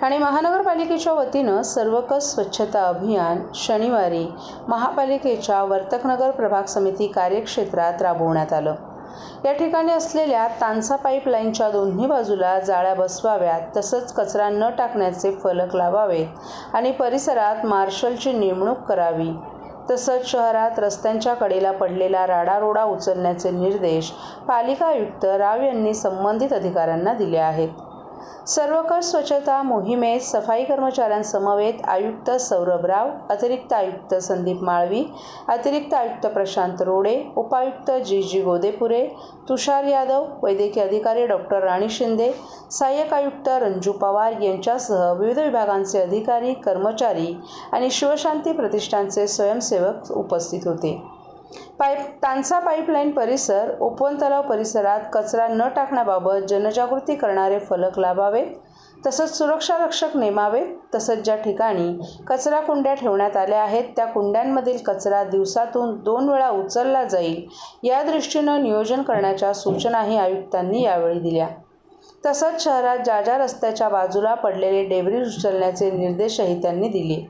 ठाणे महानगरपालिकेच्या वतीनं सर्वकष स्वच्छता अभियान शनिवारी महापालिकेच्या वर्तकनगर प्रभाग समिती कार्यक्षेत्रात राबवण्यात आलं। या ठिकाणी असलेल्या तानसा पाईपलाईनच्या दोन्ही बाजूला जाळ्या बसवाव्यात, तसंच कचरा न टाकण्याचे फलक लावावेत आणि परिसरात मार्शलची नेमणूक करावी। तसंच शहरात रस्त्यांच्या कडेला पडलेला राडारोडा उचलण्याचे निर्देश पालिका आयुक्त राव यांनी संबंधित अधिकाऱ्यांना दिले आहेत। सर्वकष स्वच्छता मोहिमेत सफाई कर्मचाऱ्यांसमवेत आयुक्त सौरभ राव, अतिरिक्त आयुक्त संदीप माळवी, अतिरिक्त आयुक्त प्रशांत रोडे, उपायुक्त जी गोदेपुरे, तुषार यादव, वैद्यकीय अधिकारी डॉक्टर राणी शिंदे, सहाय्यक आयुक्त रंजू पवार यांच्यासह विविध विभागांचे अधिकारी, कर्मचारी आणि शिवशांती प्रतिष्ठानचे स्वयंसेवक उपस्थित होते। तानसा पाईपलाईन परिसर, ओपन तलाव परिसरात कचरा न टाकण्याबाबत जनजागृती करणारे फलक लावावेत, तसंच सुरक्षा रक्षक नेमावेत। तसंच ज्या ठिकाणी कचरा कुंड्या ठेवण्यात आल्या आहेत त्या कुंड्यांमधील कचरा दिवसातून 2 वेळा उचलला जाईल, या दृष्टीनं नियोजन करण्याच्या सूचनाही आयुक्तांनी यावेळी दिल्या। तसंच शहरात ज्या रस्त्याच्या बाजूला पडलेले डेब्रिज उचलण्याचे निर्देशही त्यांनी दिले।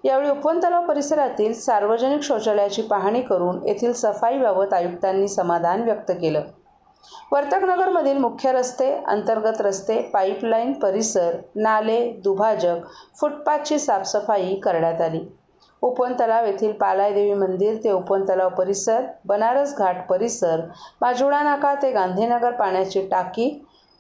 यावेळी ओपन तलाव परिसरातील सार्वजनिक शौचालयाची पाहणी करून येथील सफाईबाबत आयुक्तांनी समाधान व्यक्त केलं। वर्तकनगरमधील मुख्य रस्ते, अंतर्गत रस्ते, पाईपलाईन परिसर, नाले, दुभाजक, फुटपाथची साफसफाई करण्यात आली। ओपन तलाव येथील पालायदेवी मंदिर ते ओपन तलाव परिसर, बनारस घाट परिसर, माजुडा नाका ते गांधीनगर पाण्याची टाकी,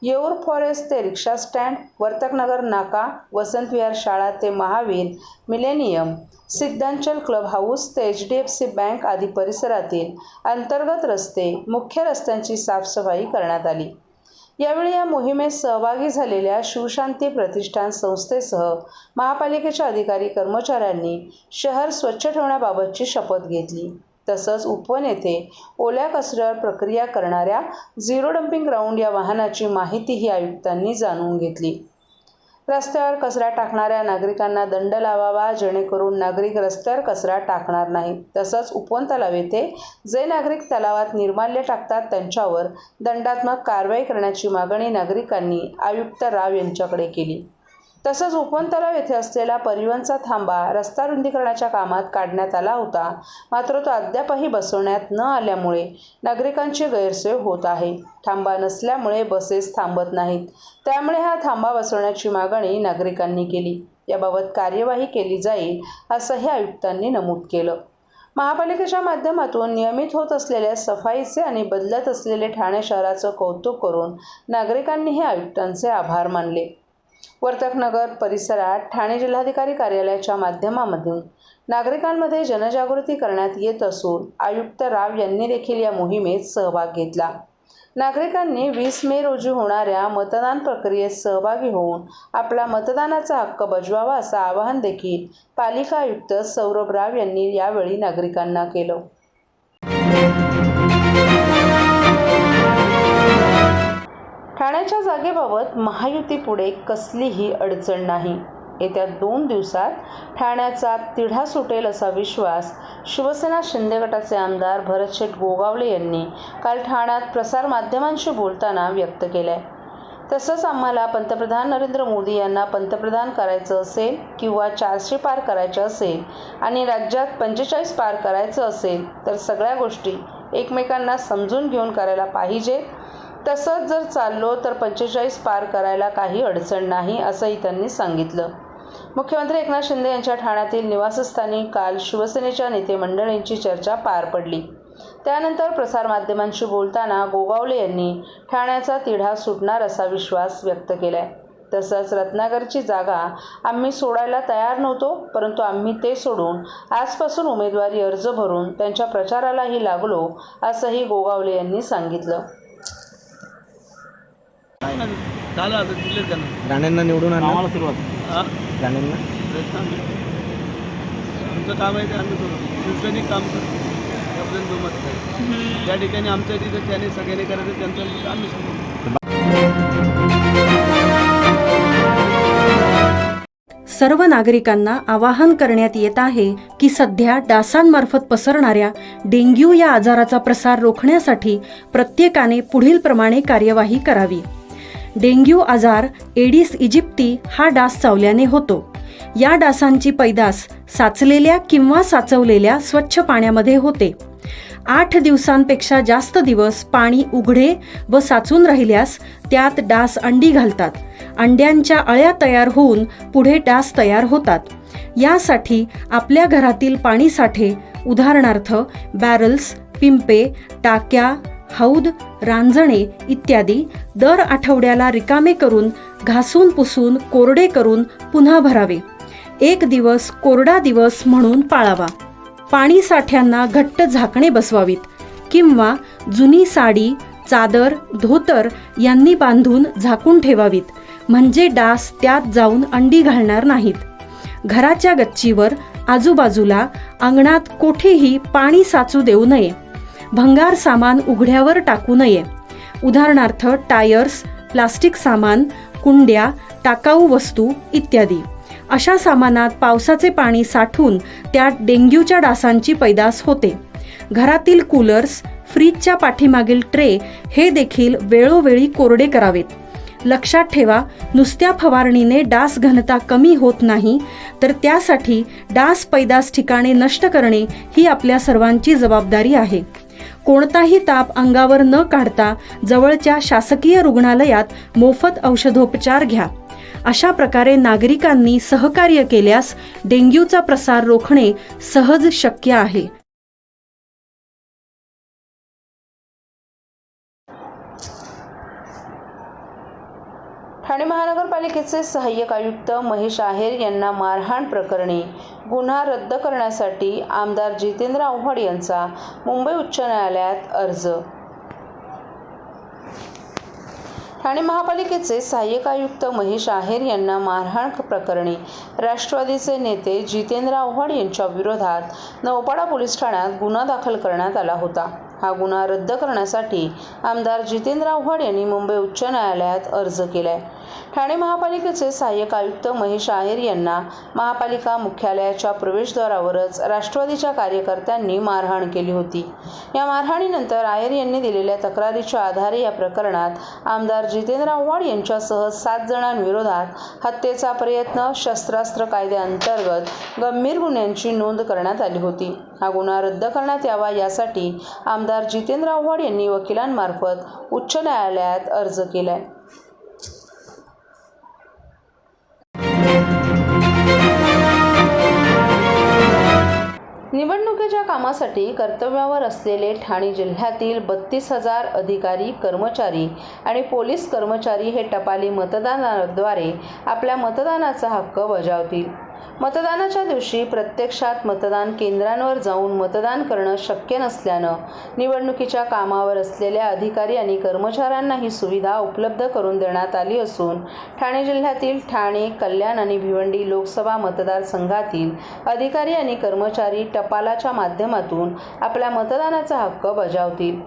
येऊर फॉरेस्ट ते रिक्षा स्टँड, वर्तकनगर नाका, वसंत विहार शाळा ते महावीर मिलेनियम, सिद्धांचल क्लब हाऊस ते HDFC बँक आदी परिसरातील अंतर्गत रस्ते, मुख्य रस्त्यांची साफसफाई करण्यात आली। यावेळी या मोहिमेत सहभागी झालेल्या शिवशांती प्रतिष्ठान संस्थेसह महापालिकेच्या अधिकारी कर्मचाऱ्यांनी शहर स्वच्छ ठेवण्याबाबतची शपथ घेतली। तसंच उपवन येथे ओल्या कचऱ्यावर प्रक्रिया करणाऱ्या झिरो डंपिंग ग्राउंड या वाहनाची माहितीही आयुक्तांनी जाणून घेतली। रस्त्यावर कचरा टाकणाऱ्या नागरिकांना दंड लावावा, जेणेकरून नागरिक रस्त्यावर कचरा टाकणार नाहीत। तसंच उपवन तलाव येथे जे नागरिक तलावात निर्माल्य टाकतात त्यांच्यावर दंडात्मक कारवाई करण्याची मागणी नागरिकांनी आयुक्त राव यांच्याकडे केली। तसंच ओपन तलाव येथे असलेला परिवहनचा थांबा रस्ता रुंदीकरणाच्या कामात काढण्यात आला होता, मात्र तो अद्यापही बसवण्यात न आल्यामुळे नागरिकांची गैरसोय होत आहे। थांबा नसल्यामुळे बसेस थांबत नाहीत, त्यामुळे हा थांबा बसवण्याची मागणी नागरिकांनी केली। याबाबत कार्यवाही केली जाईल असंही आयुक्तांनी नमूद केलं। महापालिकेच्या माध्यमातून नियमित होत असलेल्या सफाईचे आणि बदलत असलेले ठाणे शहराचं कौतुक करून नागरिकांनीही आयुक्तांचे आभार मानले। वर्तकनगर परिसरात ठाणे जिल्हाधिकारी कार्यालयाच्या माध्यमातून नागरिकांमध्ये जनजागृती करण्यात येत असून आयुक्त राव यांनी देखील या मोहिमेत सहभाग घेतला। नागरिकांनी 20 मे रोजी होणाऱ्या मतदान प्रक्रियेत सहभागी होऊन आपला मतदानाचा हक्क बजवावा असं आवाहन देखील पालिका आयुक्त सौरभ राव यांनी यावेळी नागरिकांना केलं। ठाण्याच्या जागेबाबत महायुतीपुढे कसलीही अडचण नाही। येत्या 2 दिवसात ठाण्याचा तिढा सुटेल असा विश्वास शिवसेना शिंदे गटाचे आमदार भरतशेठ गोगावले यांनी काल ठाण्यात प्रसारमाध्यमांशी बोलताना व्यक्त केलाय। तसंच आम्हाला पंतप्रधान नरेंद्र मोदी यांना पंतप्रधान करायचं असेल किंवा 400 पार करायचं असेल आणि राज्यात 45 पार करायचं असेल तर सगळ्या गोष्टी एकमेकांना समजून घेऊन करायला पाहिजेत। तसंच जर चाललो तर 45 पार करायला काही अडचण नाही असंही त्यांनी सांगितलं। मुख्यमंत्री एकनाथ शिंदे यांच्या ठाण्यातील निवासस्थानी काल शिवसेनेच्या नेते मंडळींची चर्चा पार पडली। त्यानंतर प्रसारमाध्यमांशी बोलताना गोगावले यांनी ठाण्याचा तिढा सुटणार असा विश्वास व्यक्त केलाय। तसंच रत्नागिरीची जागा आम्ही सोडायला तयार नव्हतो, परंतु आम्ही ते सोडून आजपासून उमेदवारी अर्ज भरून त्यांच्या प्रचारालाही लागलो असंही गोगावले यांनी सांगितलं। झालं आता दिलेच त्यांना राणेंना निवडून आम्हाला सुरुवात राणेंना आमचं काम आहे ते आम्ही करू, शिवसैनिक काम करतो, त्याबद्दल दुमत नाही। ज्या ठिकाणी आमच्या तिथं त्याने सगळ्यांनी करायचं त्यांचं आम्ही सांगू। सर्व नागरिकांना आवाहन करण्यात येत आहे की सध्या डासांमार्फत पसरणाऱ्या डेंग्यू या आजाराचा प्रसार रोखण्यासाठी प्रत्येकाने पुढील प्रमाणे कार्यवाही करावी. डेंग्यू आजार एडिस इजिप्ती हा डास चावल्याने होतो. या डासांची पैदास साचलेल्या किंवा साचवलेल्या स्वच्छ पाण्यामध्ये होते. 8 दिवसांपेक्षा जास्त दिवस पाणी उघडे व साचून राहिल्यास त्यात डास अंडी घालतात. अंड्यांच्या अळ्या तयार होऊन पुढे डास तयार होतात. यासाठी आपल्या घरातील पाणीसाठे उदाहरणार्थ बॅरल्स, पिंपे, टाक्या, हौद, रांजणे इत्यादी दर आठवड्याला रिकामे करून घासून पुसून कोरडे करून पुन्हा भरावे. 1 दिवस कोरडा दिवस म्हणून पाळावा. पाणी साठ्यांना घट्ट झाकणे बसवावीत किंवा जुनी साडी, चादर, धोतर यांनी बांधून झाकून ठेवावीत, म्हणजे डास त्यात जाऊन अंडी घालणार नाहीत. घराच्या गच्चीवर, आजूबाजूला, अंगणात कोठेही पाणी साचू देऊ नये. भंगार सामान उघड्यावर टाकू नये. उदाहरणार्थ टायर्स, प्लास्टिक सामान, कुंड्या, टाकाऊ वस्तू इत्यादी. अशा सामानात पावसाचे पाणी साठून त्यात डेंग्यूच्या डासांची पैदास होते. घरातील कूलर्स, फ्रीजच्या पाठीमागील ट्रे हे देखील वेळोवेळी कोरडे करावेत. लक्षात ठेवा, नुसत्या फवारणीने डास घनता कमी होत नाही, तर त्यासाठी डास पैदास ठिकाणे नष्ट करणे ही आपल्या सर्वांची जबाबदारी आहे. कोणताही ताप अंगावर न काढता जवळच्या शासकीय रुग्णालयात मोफत औषधोपचार घ्या. अशा प्रकारे नागरिकांनी सहकार्य केल्यास डेंग्यूचा प्रसार रोखणे सहज शक्य आहे. ठाणे महानगरपालिकेचे सहाय्यक आयुक्त महेश आहेर यांना मारहाण प्रकरणी गुन्हा रद्द करण्यासाठी आमदार जितेंद्र आव्हाड यांचा मुंबई उच्च न्यायालयात अर्ज. ठाणे महापालिकेचे सहाय्यक आयुक्त महेश आहेर यांना मारहाण प्रकरणी राष्ट्रवादीचे नेते जितेंद्र आव्हाड यांच्या विरोधात नौपाडा पोलीस ठाण्यात गुन्हा दाखल करण्यात आला होता. हा गुन्हा रद्द करण्यासाठी आमदार जितेंद्र आव्हाड यांनी मुंबई उच्च न्यायालयात अर्ज केलाय. ठाणे महापालिकेचे सहाय्यक आयुक्त महेश आहेर यांना महापालिका मुख्यालयाच्या प्रवेशद्वारावरच राष्ट्रवादीच्या कार्यकर्त्यांनी मारहाण केली होती. या मारहाणीनंतर आहेर यांनी दिलेल्या तक्रारीच्या आधारे या प्रकरणात आमदार जितेंद्र आव्हाड यांच्यासह 7 जणांविरोधात हत्येचा प्रयत्न, शस्त्रास्त्र कायद्याअंतर्गत गंभीर गुन्ह्यांची नोंद करण्यात आली होती. हा गुन्हा रद्द करण्यात यावा यासाठी आमदार जितेंद्र आव्हाड यांनी वकिलांमार्फत उच्च न्यायालयात अर्ज केलाय. निवडणुकीच्या कामासाठी कर्तव्यावर असलेले ठाणे जिल्ह्यातील 32,000 अधिकारी, कर्मचारी आणि पोलीस कर्मचारी हे टपाली मतदानाद्वारे आपल्या मतदानाचा हक्क बजावतील. मतदानाच्या दिवशी प्रत्यक्षात मतदान केंद्रांवर जाऊन मतदान करणं शक्य नसल्यानं निवडणुकीच्या कामावर असलेल्या अधिकारी आणि कर्मचाऱ्यांना ही सुविधा उपलब्ध करून देण्यात आली असून ठाणे जिल्ह्यातील ठाणे, कल्याण आणि भिवंडी लोकसभा मतदारसंघातील अधिकारी आणि कर्मचारी टपालाच्या माध्यमातून आपल्या मतदानाचा हक्क बजावतील.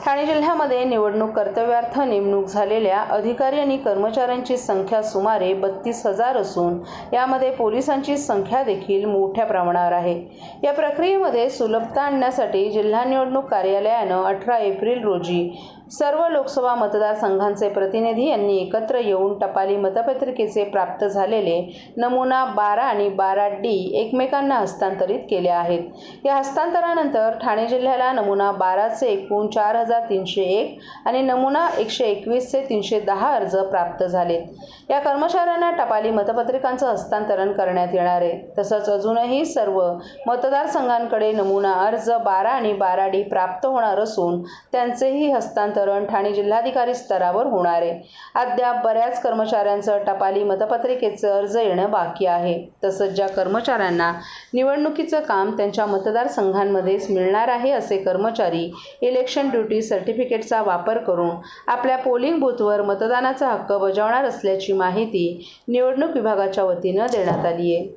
ठाणे जिल्ह्यामध्ये निवडणूक कर्तव्यार्थ नेमणूक झालेल्या अधिकारी आणि कर्मचाऱ्यांची संख्या सुमारे 32,000 असून यामध्ये पोलिसांची संख्या देखील मोठ्या प्रमाणावर आहे. या प्रक्रियेमध्ये सुलभता आणण्यासाठी जिल्हा निवडणूक कार्यालयानं 18 एप्रिल रोजी सर्व लोकसभा मतदारसंघांचे प्रतिनिधी यांनी एकत्र येऊन टपाली मतपत्रिकेचे प्राप्त झालेले नमुना 12 आणि 12D एकमेकांना हस्तांतरित केले आहेत. या हस्तांतरानंतर ठाणे जिल्ह्याला नमुना 12चे एकूण 4,301 आणि नमुना 121चे 310 अर्ज प्राप्त झालेत. या कर्मचाऱ्यांना टपाली मतपत्रिकांचं हस्तांतरण करण्यात येणार आहे. तसंच अजूनही सर्व मतदारसंघांकडे नमुना अर्ज 12 आणि 12D प्राप्त होणार असून त्यांचेही हस्तांतरण ठाणे जिल्हाधिकारी स्तरावर होणार आहे. अद्याप बऱ्याच कर्मचाऱ्यांचं टपाली मतपत्रिकेचं अर्ज येणं बाकी आहे. तसंच ज्या कर्मचाऱ्यांना निवडणुकीचं काम त्यांच्या मतदारसंघांमध्येच मिळणार आहे असे कर्मचारी इलेक्शन ड्युटी सर्टिफिकेटचा वापर करून आपल्या पोलिंग बूथवर मतदानाचा हक्क बजावणार असल्याची माहिती निवडणूक विभागाच्या वतीनं देण्यात आली आहे.